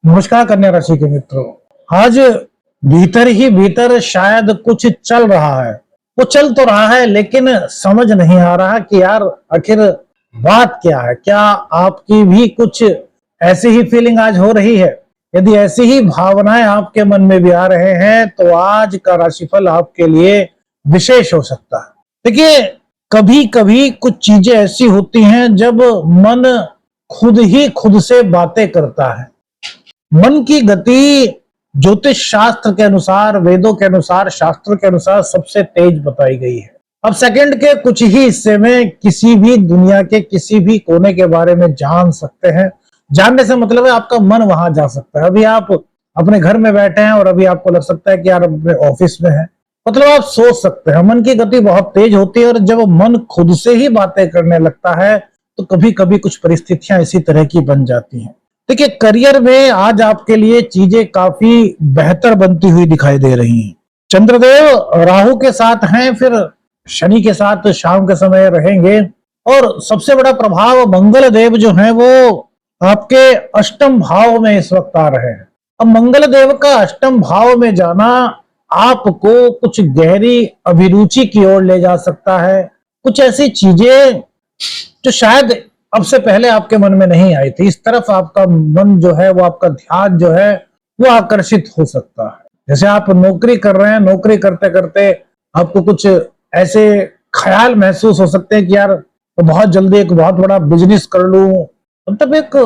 नमस्कार कन्या राशि के मित्रों। आज भीतर ही भीतर शायद कुछ चल रहा है। वो चल तो रहा है लेकिन समझ नहीं आ रहा कि यार आखिर बात क्या है। क्या आपकी भी कुछ ऐसी ही फीलिंग आज हो रही है? यदि ऐसी ही भावनाएं आपके मन में भी आ रहे हैं तो आज का राशिफल आपके लिए विशेष हो सकता है। देखिए, कभी कभी कुछ चीजें ऐसी होती हैं जब मन खुद ही खुद से बातें करता है। मन की गति ज्योतिष शास्त्र के अनुसार, वेदों के अनुसार, शास्त्रों के अनुसार सबसे तेज बताई गई है। अब सेकंड के कुछ ही हिस्से में किसी भी दुनिया के किसी भी कोने के बारे में जान सकते हैं। जानने से मतलब है आपका मन वहां जा सकता है। अभी आप अपने घर में बैठे हैं और अभी आपको लग सकता है कि यार अपने ऑफिस में है। मतलब आप सोच सकते हैं। मन की गति बहुत तेज होती है और जब मन खुद से ही बातें करने लगता है तो कभी कभी कुछ परिस्थितियां इसी तरह की बन जाती हैं। देखिए, करियर में आज आपके लिए चीजें काफी बेहतर बनती हुई दिखाई दे रही हैं। चंद्रदेव राहु के साथ हैं, फिर शनि के साथ शाम के समय रहेंगे और सबसे बड़ा प्रभाव मंगल देव जो हैं वो आपके अष्टम भाव में इस वक्त आ रहे हैं। अब मंगल देव का अष्टम भाव में जाना आपको कुछ गहरी अभिरुचि की ओर ले जा सकता है। कुछ ऐसी चीजें जो शायद अब से पहले आपके मन में नहीं आई थी, इस तरफ आपका मन जो है वो, आपका ध्यान जो है वो आकर्षित हो सकता है। जैसे आप नौकरी कर रहे हैं, नौकरी करते करते आपको कुछ ऐसे ख्याल महसूस हो सकते हैं कि यार तो बहुत जल्दी एक बहुत बड़ा बिजनेस कर लूं। मतलब एक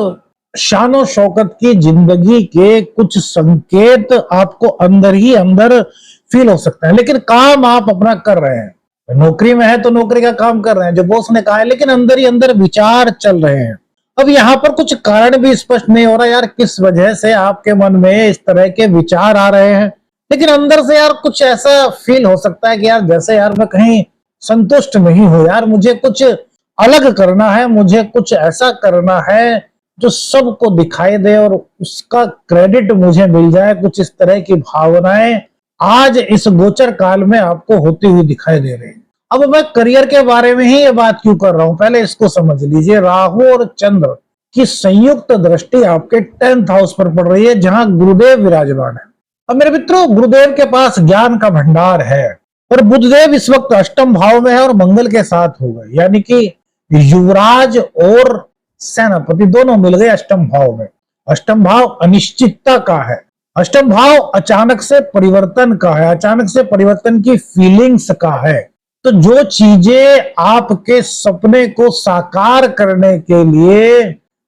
शानो शौकत की जिंदगी के कुछ संकेत आपको अंदर ही अंदर फील हो सकते हैं। लेकिन काम आप अपना कर रहे हैं, नौकरी में है तो नौकरी का काम कर रहे हैं जो बॉस ने कहा है, लेकिन अंदर ही अंदर विचार चल रहे हैं। अब यहाँ पर कुछ कारण भी स्पष्ट नहीं हो रहा यार किस वजह से आपके मन में इस तरह के विचार आ रहे हैं। लेकिन अंदर से यार कुछ ऐसा फील हो सकता है कि यार जैसे यार मैं कहीं संतुष्ट नहीं हूं, यार मुझे कुछ अलग करना है, मुझे कुछ ऐसा करना है जो सबको दिखाई दे और उसका क्रेडिट मुझे मिल जाए। कुछ इस तरह की भावनाएं आज इस गोचर काल में आपको होती हुई दिखाई दे रही है। अब मैं करियर के बारे में ही ये बात क्यों कर रहा हूं, पहले इसको समझ लीजिए। राहु और चंद्र की संयुक्त दृष्टि आपके 10th हाउस पर पड़ रही है जहां गुरुदेव विराजमान है। अब मेरे मित्रों, गुरुदेव के पास ज्ञान का भंडार है और बुधदेव इस वक्त अष्टम भाव में है और मंगल के साथ हो गए, यानी कि युवराज और सेनापति दोनों मिल गए अष्टम भाव में। अष्टम भाव अनिश्चितता का है, अष्टम भाव अचानक से परिवर्तन का है, अचानक से परिवर्तन की फीलिंग्स का है। तो जो चीजें आपके सपने को साकार करने के लिए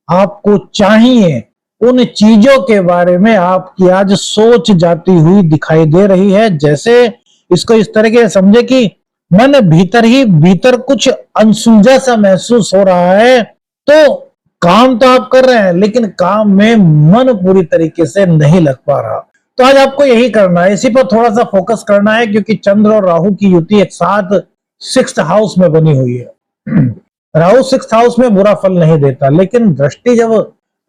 आपको चाहिए, उन चीजों के बारे में आपकी आज सोच जाती हुई दिखाई दे रही है। जैसे इसको इस तरह के समझे कि मन भीतर ही भीतर कुछ अनसुलझा सा महसूस हो रहा है। तो काम तो आप कर रहे हैं लेकिन काम में मन पूरी तरीके से नहीं लग पा रहा। तो आज आपको यही करना है, इसी पर थोड़ा सा फोकस करना है, क्योंकि चंद्र और राहु की युति एक साथ 6th हाउस में बनी हुई है। राहु 6th हाउस में बुरा फल नहीं देता, लेकिन दृष्टि जब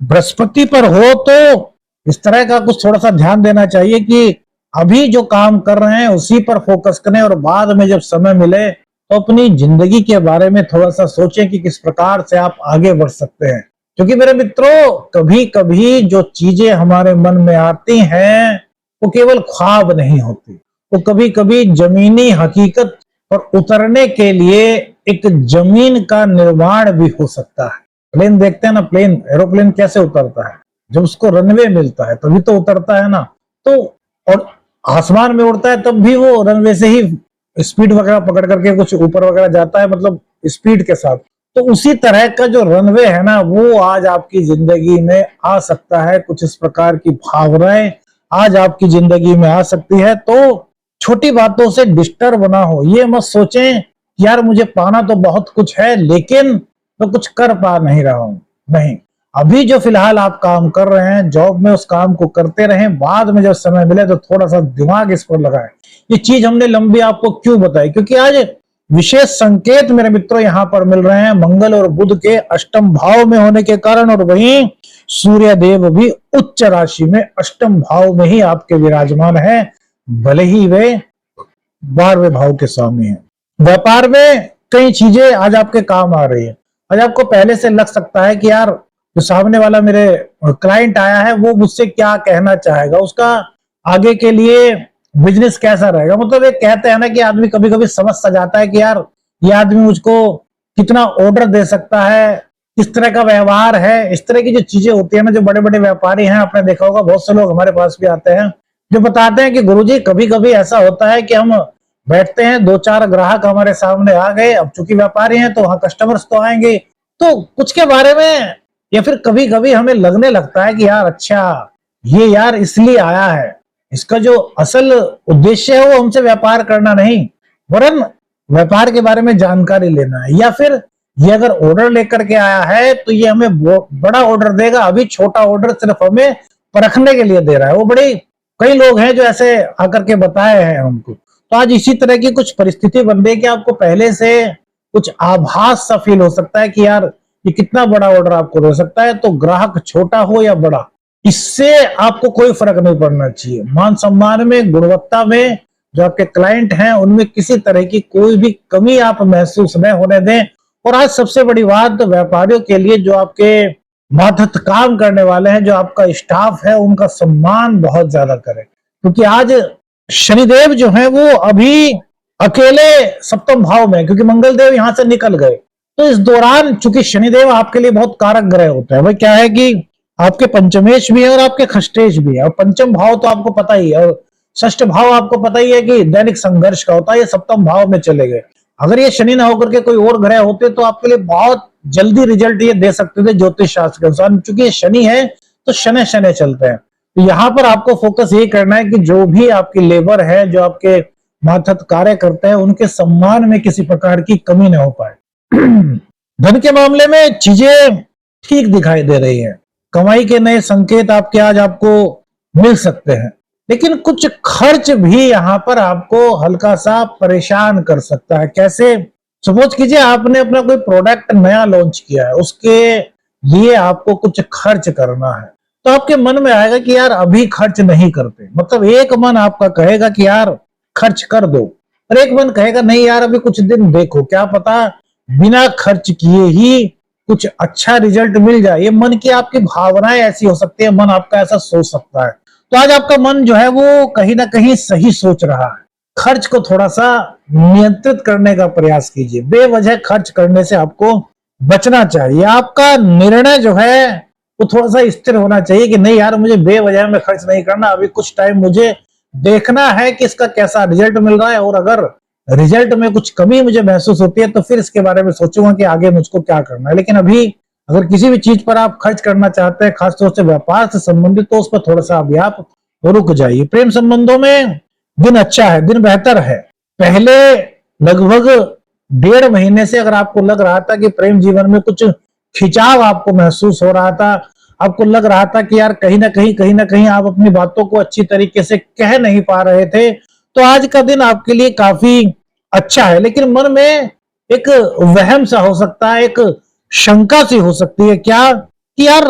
बृहस्पति पर हो तो इस तरह का कुछ थोड़ा सा ध्यान देना चाहिए कि अभी जो काम कर रहे हैं उसी पर फोकस करें और बाद में जब समय मिले तो अपनी जिंदगी के बारे में थोड़ा सा सोचें कि किस प्रकार से आप आगे बढ़ सकते हैं। क्योंकि मेरे मित्रों, कभी कभी जो चीजें हमारे मन में आती हैं वो केवल ख्वाब नहीं होती, वो कभी कभी जमीनी हकीकत पर उतरने के लिए एक जमीन का निर्माण भी हो सकता है। प्लेन देखते हैं ना, प्लेन एरोप्लेन कैसे उतरता है, जब उसको रनवे मिलता है तभी तो उतरता है ना। तो और आसमान में उड़ता है तब भी वो रनवे से ही स्पीड वगैरह पकड़ करके कुछ ऊपर वगैरह जाता है, मतलब स्पीड के साथ। तो उसी तरह का जो रनवे है ना, वो आज आपकी जिंदगी में आ सकता है। कुछ इस प्रकार की भावनाएं आज आपकी जिंदगी में आ सकती है। तो छोटी बातों से डिस्टर्ब ना हो, ये मत सोचें यार मुझे पाना तो बहुत कुछ है लेकिन मैं कुछ कर पा नहीं रहा हूं। नहीं, अभी जो फिलहाल आप काम कर रहे हैं जॉब में, उस काम को करते रहें, बाद में जब समय मिले तो थोड़ा सा दिमाग इस पर लगाएं। ये चीज हमने लंबी आपको क्यों बताई, क्योंकि आज विशेष संकेत मेरे मित्रों यहाँ पर मिल रहे हैं मंगल और बुध के अष्टम भाव में होने के कारण, और वहीं सूर्य देव भी उच्च राशि में अष्टम भाव में ही आपके विराजमान है, भले ही वे 12वें भाव के स्वामी है। व्यापार में कई चीजें आज आपके काम आ रही है। आज आपको पहले से लग सकता है कि यार जो सामने वाला मेरे क्लाइंट आया है वो मुझसे क्या कहना चाहेगा, उसका आगे के लिए बिजनेस कैसा रहेगा। मतलब एक कहते हैं ना कि आदमी कभी कभी समझ सा जाता है कि यार ये आदमी मुझको कितना ऑर्डर दे सकता है, किस तरह का व्यवहार है। इस तरह की जो चीजें होती है ना, जो बड़े बड़े व्यापारी हैं, आपने देखा होगा बहुत से लोग हमारे पास भी आते हैं जो बताते हैं कि गुरुजी कभी कभी ऐसा होता है कि हम बैठते हैं, दो चार ग्राहक हमारे सामने आ गए, अब चूंकि व्यापारी हैं तो वहां कस्टमर्स तो आएंगे, तो कुछ के बारे में या फिर कभी कभी हमें लगने लगता है कि यार अच्छा ये यार इसलिए आया है, इसका जो असल उद्देश्य है वो हमसे व्यापार करना नहीं वरन व्यापार के बारे में जानकारी लेना है। या फिर ये अगर ऑर्डर लेकर के आया है तो ये हमें बड़ा ऑर्डर देगा, अभी छोटा ऑर्डर सिर्फ हमें परखने के लिए दे रहा है। वो बड़ी कई लोग हैं जो ऐसे आकर के बताए हैं हमको। तो आज इसी तरह की कुछ परिस्थिति बन रही है कि आपको पहले से कुछ आभास सा फील हो सकता है कि यार ये कितना बड़ा ऑर्डर आपको दे सकता है। तो ग्राहक छोटा हो या बड़ा, इससे आपको कोई फर्क नहीं पड़ना चाहिए। मान सम्मान में, गुणवत्ता में, जो आपके क्लाइंट हैं उनमें किसी तरह की कोई भी कमी आप महसूस न होने दें। और आज सबसे बड़ी बात व्यापारियों के लिए, जो आपके मातहत काम करने वाले हैं, जो आपका स्टाफ है, उनका सम्मान बहुत ज्यादा करें। क्योंकि आज शनिदेव जो है वो अभी अकेले सप्तम भाव में, क्योंकि मंगल देव यहां से निकल गए, तो इस दौरान चूंकि शनिदेव आपके लिए बहुत कारक ग्रह होता है, वह क्या है कि आपके पंचमेश भी है और आपके खष्टेश भी है। और पंचम भाव तो आपको पता ही है, और षष्ठ भाव आपको पता ही है कि दैनिक संघर्ष का होता है। ये सप्तम भाव में चले गए। अगर ये शनि ना होकर के कोई और ग्रह होते तो आपके लिए बहुत जल्दी रिजल्ट ये दे सकते थे ज्योतिष शास्त्र के अनुसार। चूंकि ये शनि है तो शनि शनि चलते हैं। तो यहाँ पर आपको फोकस यही करना है कि जो भी आपकी लेबर है, जो आपके मातहत कार्य करते हैं, उनके सम्मान में किसी प्रकार की कमी न हो पाए। धन के मामले में चीजें ठीक दिखाई दे रही है। कमाई के नए संकेत आपके आज आपको मिल सकते हैं, लेकिन कुछ खर्च भी यहाँ पर आपको हल्का सा परेशान कर सकता है। कैसे? सपोज कीजिए आपने अपना कोई प्रोडक्ट नया लॉन्च किया है, उसके लिए आपको कुछ खर्च करना है, तो आपके मन में आएगा कि यार अभी खर्च नहीं करते। मतलब एक मन आपका कहेगा कि यार खर्च कर दो, और एक मन कहेगा नहीं यार अभी कुछ दिन देखो, क्या पता बिना खर्च किए ही कुछ अच्छा रिजल्ट मिल जाए। ये मन की आपकी भावनाएं ऐसी हो सकती है, मन आपका ऐसा सोच सकता है। तो आज आपका मन जो है वो कहीं ना कहीं सही सोच रहा है। खर्च को थोड़ा सा नियंत्रित करने का प्रयास कीजिए। बेवजह खर्च करने से आपको बचना चाहिए। आपका निर्णय जो है वो थोड़ा सा स्थिर होना चाहिए कि नहीं यार मुझे बेवजह में खर्च नहीं करना, अभी कुछ टाइम मुझे देखना है कि इसका कैसा रिजल्ट मिल रहा है, और अगर रिजल्ट में कुछ कमी मुझे महसूस होती है तो फिर इसके बारे में सोचूंगा कि आगे मुझको क्या करना है। लेकिन अभी अगर किसी भी चीज पर आप खर्च करना चाहते हैं, खासतौर से व्यापार से संबंधित, तो उस पर थोड़ा सा अभी आप रुक जाइए। प्रेम संबंधों में दिन अच्छा है, दिन बेहतर है। पहले लगभग 1.5 महीने से अगर आपको लग रहा था कि प्रेम जीवन में कुछ खिंचाव आपको महसूस हो रहा था, आपको लग रहा था कि यार कहीं ना कहीं आप अपनी बातों को अच्छी तरीके से कह नहीं पा रहे थे, तो आज का दिन आपके लिए काफी अच्छा है। लेकिन मन में एक वहम सा हो सकता है, एक शंका सी हो सकती है क्या कि यार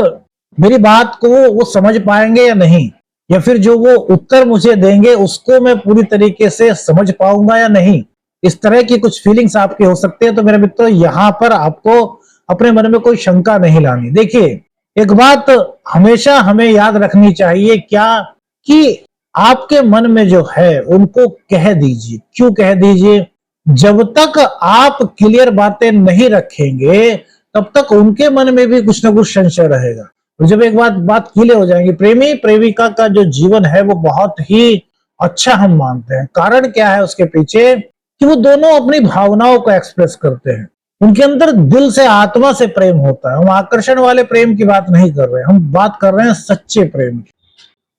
मेरी बात को वो समझ पाएंगे या नहीं, या फिर जो वो उत्तर मुझे देंगे उसको मैं पूरी तरीके से समझ पाऊंगा या नहीं। इस तरह की कुछ फीलिंग्स आपकी हो सकती है। तो मेरे मित्रों, यहाँ पर आपको अपने मन में कोई शंका नहीं लानी। देखिए, एक बात हमेशा हमें याद रखनी चाहिए क्या कि आपके मन में जो है उनको कह दीजिए। क्यों कह दीजिए? जब तक आप क्लियर बातें नहीं रखेंगे तब तक उनके मन में भी कुछ ना कुछ संशय रहेगा। और जब एक बात क्लियर हो जाएगी, प्रेमी प्रेमिका का जो जीवन है वो बहुत ही अच्छा हम मानते हैं। कारण क्या है उसके पीछे कि वो दोनों अपनी भावनाओं को एक्सप्रेस करते हैं। उनके अंदर दिल से, आत्मा से प्रेम होता है। हम आकर्षण वाले प्रेम की बात नहीं कर रहे, हम बात कर रहे हैं सच्चे प्रेम की।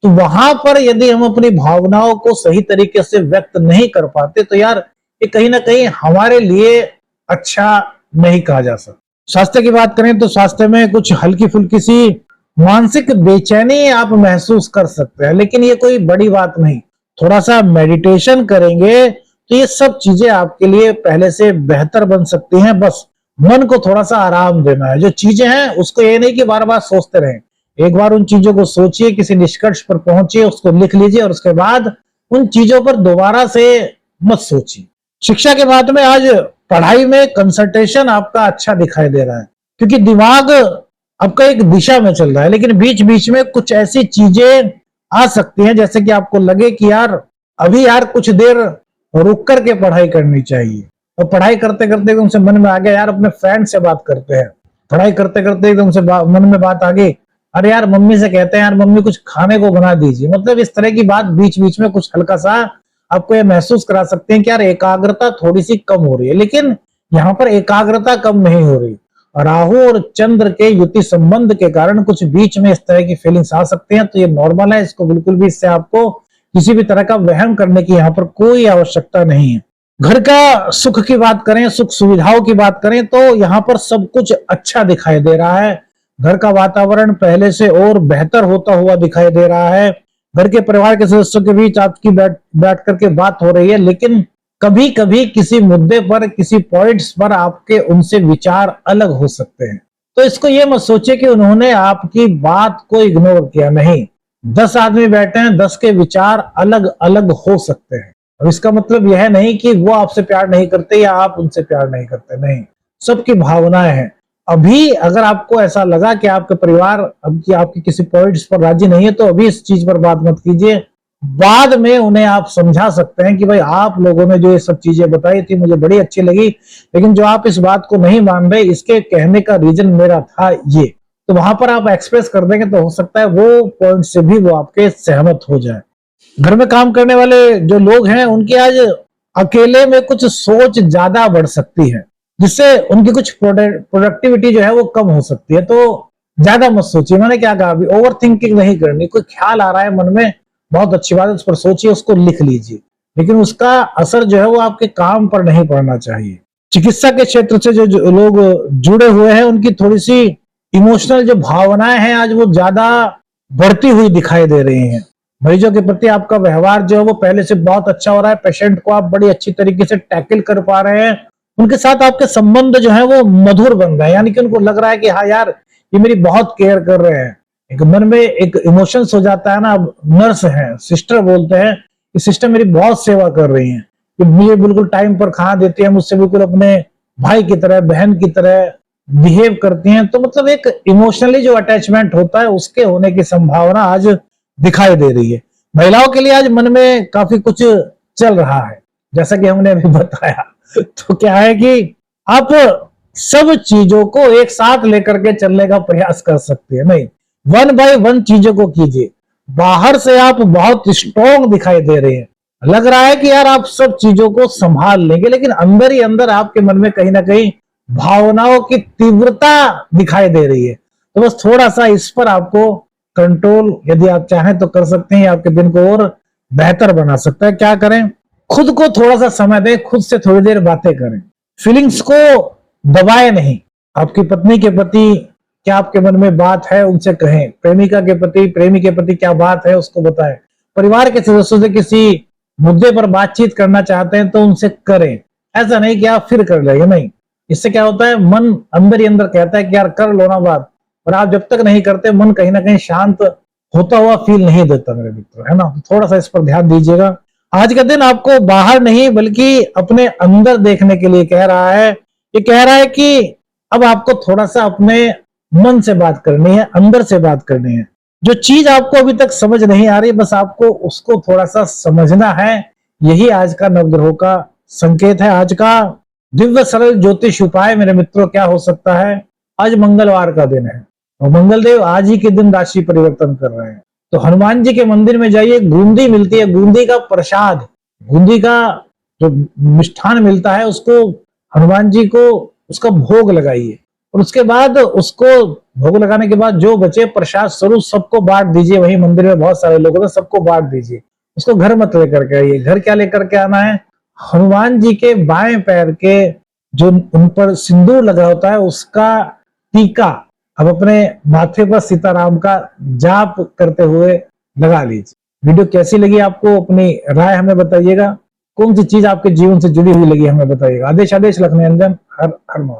तो वहां पर यदि हम अपनी भावनाओं को सही तरीके से व्यक्त नहीं कर पाते तो यार ये कहीं ना कहीं हमारे लिए अच्छा नहीं कहा जा सकता। स्वास्थ्य की बात करें तो स्वास्थ्य में कुछ हल्की फुल्की सी मानसिक बेचैनी आप महसूस कर सकते हैं, लेकिन ये कोई बड़ी बात नहीं। थोड़ा सा मेडिटेशन करेंगे तो ये सब चीजें आपके लिए पहले से बेहतर बन सकती हैं। बस मन को थोड़ा सा आराम देना है। जो चीजें हैं उसको ये नहीं कि बार बार सोचते रहें, एक बार उन चीजों को सोचिए, किसी निष्कर्ष पर पहुंचिए, उसको लिख लीजिए, और उसके बाद उन चीजों पर दोबारा से मत सोचिए। शिक्षा के बाद में आज पढ़ाई में कंसंट्रेशन आपका अच्छा दिखाई दे रहा है, क्योंकि दिमाग आपका एक दिशा में चल रहा है, लेकिन बीच बीच में कुछ ऐसी चीजें आ सकती हैं जैसे कि आपको लगे कि यार अभी यार कुछ देर रुक करके पढ़ाई करनी चाहिए, और पढ़ाई करते करते एकदम से मन में आ गया यार अपने फ्रेंड से बात करते हैं। पढ़ाई करते करते एकदम से मन में बात आ गई, अरे यार मम्मी से कहते हैं यार मम्मी कुछ खाने को बना दीजिए। मतलब इस तरह की बात बीच बीच में कुछ हल्का सा आपको ये महसूस करा सकते हैं कि यार एकाग्रता थोड़ी सी कम हो रही है। लेकिन यहाँ पर एकाग्रता कम नहीं हो रही, राहु और चंद्र के युति संबंध के कारण कुछ बीच में इस तरह की फीलिंग्स आ सकती हैं। तो ये नॉर्मल है, इसको बिल्कुल भी इससे आपको किसी भी तरह का वहम करने की यहाँ पर कोई आवश्यकता नहीं है। घर का सुख की बात करें, सुख सुविधाओं की बात करें, तो यहाँ पर सब कुछ अच्छा दिखाई दे रहा है। घर का वातावरण पहले से और बेहतर होता हुआ दिखाई दे रहा है। घर के परिवार के सदस्यों के बीच आपकी बैठ करके बात हो रही है, लेकिन कभी कभी किसी मुद्दे पर, किसी पॉइंट्स पर आपके उनसे विचार अलग हो सकते हैं। तो इसको ये मत सोचिए कि उन्होंने आपकी बात को इग्नोर किया, नहीं। 10 आदमी बैठे हैं, 10 के विचार अलग अलग हो सकते हैं। और इसका मतलब यह नहीं कि वो आपसे प्यार नहीं करते या आप उनसे प्यार नहीं करते, नहीं। सबकी भावनाएं हैं। अभी अगर आपको ऐसा लगा कि आपके परिवार अब की आपके किसी पॉइंट्स पर राजी नहीं है, तो अभी इस चीज पर बात मत कीजिए। बाद में उन्हें आप समझा सकते हैं कि भाई आप लोगों ने जो ये सब चीजें बताई थी मुझे बड़ी अच्छी लगी, लेकिन जो आप इस बात को नहीं मान रहे, इसके कहने का रीजन मेरा था ये। तो वहां पर आप एक्सप्रेस कर देंगे तो हो सकता है वो पॉइंट से भी वो आपके सहमत हो जाए। घर में काम करने वाले जो लोग हैं उनकी आज अकेले में कुछ सोच ज्यादा बढ़ सकती है, जिससे उनकी कुछ प्रोडक्टिविटी जो है वो कम हो सकती है। तो ज्यादा मत सोचिए, मैंने क्या कहा, अभी ओवर थिंकिंग नहीं करनी। कोई ख्याल आ रहा है मन में, बहुत अच्छी बात है, उस पर सोचिए, उसको लिख लीजिए, लेकिन उसका असर जो है वो आपके काम पर नहीं पड़ना चाहिए। चिकित्सा के क्षेत्र से जो लोग जुड़े हुए हैं उनकी थोड़ी सी इमोशनल जो भावनाएं हैं आज वो ज्यादा बढ़ती हुई दिखाई दे रही हैं। मरीजों के प्रति आपका व्यवहार जो है वो पहले से बहुत अच्छा हो रहा है। पेशेंट को आप बड़ी अच्छी तरीके से टैकल कर पा रहे हैं। उनके साथ आपके संबंध जो है वो मधुर बन रहे हैं, यानी कि उनको लग रहा है कि हाँ यार ये मेरी बहुत केयर कर रहे हैं। एक मन में एक इमोशंस हो जाता है ना। अब नर्स है, सिस्टर बोलते हैं कि सिस्टर मेरी बहुत सेवा कर रही हैं, कि मुझे बिल्कुल टाइम पर खाना देती है, मुझसे बिल्कुल अपने भाई की तरह, बहन की तरह बिहेव करती हैं। तो मतलब एक इमोशनली जो अटैचमेंट होता है उसके होने की संभावना आज दिखाई दे रही है। महिलाओं के लिए आज मन में काफी कुछ चल रहा है, जैसा कि हमने अभी बताया। तो क्या है कि आप सब चीजों को एक साथ लेकर के चलने का प्रयास कर सकते हैं, नहीं, 1 बाय 1 चीजों को कीजिए। बाहर से आप बहुत स्ट्रॉन्ग दिखाई दे रहे हैं, लग रहा है कि यार आप सब चीजों को संभाल लेंगे, लेकिन अंदर ही अंदर आपके मन में कहीं ना कहीं भावनाओं की तीव्रता दिखाई दे रही है। तो बस थोड़ा सा इस पर आपको कंट्रोल यदि आप चाहें तो कर सकते हैं, आपके दिन को और बेहतर बना सकता है। क्या करें, खुद को थोड़ा सा समय दें, खुद से थोड़ी देर बातें करें, फीलिंग्स को दबाए नहीं। आपकी पत्नी के प्रति क्या आपके मन में बात है उनसे कहें, प्रेमिका के प्रति, प्रेमी के प्रति क्या बात है उसको बताएं। परिवार के सदस्यों से किसी मुद्दे पर बातचीत करना चाहते हैं तो उनसे करें, ऐसा नहीं कि आप फिर कर लेंगे, नहीं। इससे क्या होता है, मन अंदर ही अंदर कहता है कि यार कर लो ना बात, और आप जब तक नहीं करते मन कहीं ना कहीं शांत होता हुआ फील नहीं देता मेरे मित्र, है ना। तो थोड़ा सा इस पर ध्यान दीजिएगा। आज का दिन आपको बाहर नहीं बल्कि अपने अंदर देखने के लिए कह रहा है। ये कह रहा है कि अब आपको थोड़ा सा अपने मन से बात करनी है, अंदर से बात करनी है। जो चीज आपको अभी तक समझ नहीं आ रही, बस आपको उसको थोड़ा सा समझना है। यही आज का नवग्रहों का संकेत है। आज का दिव्य सरल ज्योतिष उपाय मेरे मित्रों क्या हो सकता है, आज मंगलवार का दिन है और मंगलदेव आज ही के दिन राशि परिवर्तन कर रहे हैं। तो हनुमान जी के मंदिर में जाइए, बूंदी मिलती है, बूंदी का प्रसाद, बूंदी का जो मिष्ठान मिलता है उसको हनुमान जी को उसका भोग लगाइए, और उसके बाद उसको भोग लगाने के बाद जो बचे प्रसाद स्वरूप सबको बांट दीजिए। वही मंदिर में बहुत सारे लोग हैं, सबको बांट दीजिए। उसको घर मत लेकर के आइए। घर क्या लेकर के आना है, हनुमान जी के बाएं पैर के जो उन पर सिंदूर लगा होता है उसका टीका अब अपने माथे पर सीताराम का जाप करते हुए लगा लीजिए। वीडियो कैसी लगी आपको, अपनी राय हमें बताइएगा। कौन सी चीज आपके जीवन से जुड़ी हुई लगी हमें बताइएगा। आदेश लखनऊ, हर हर महादेव।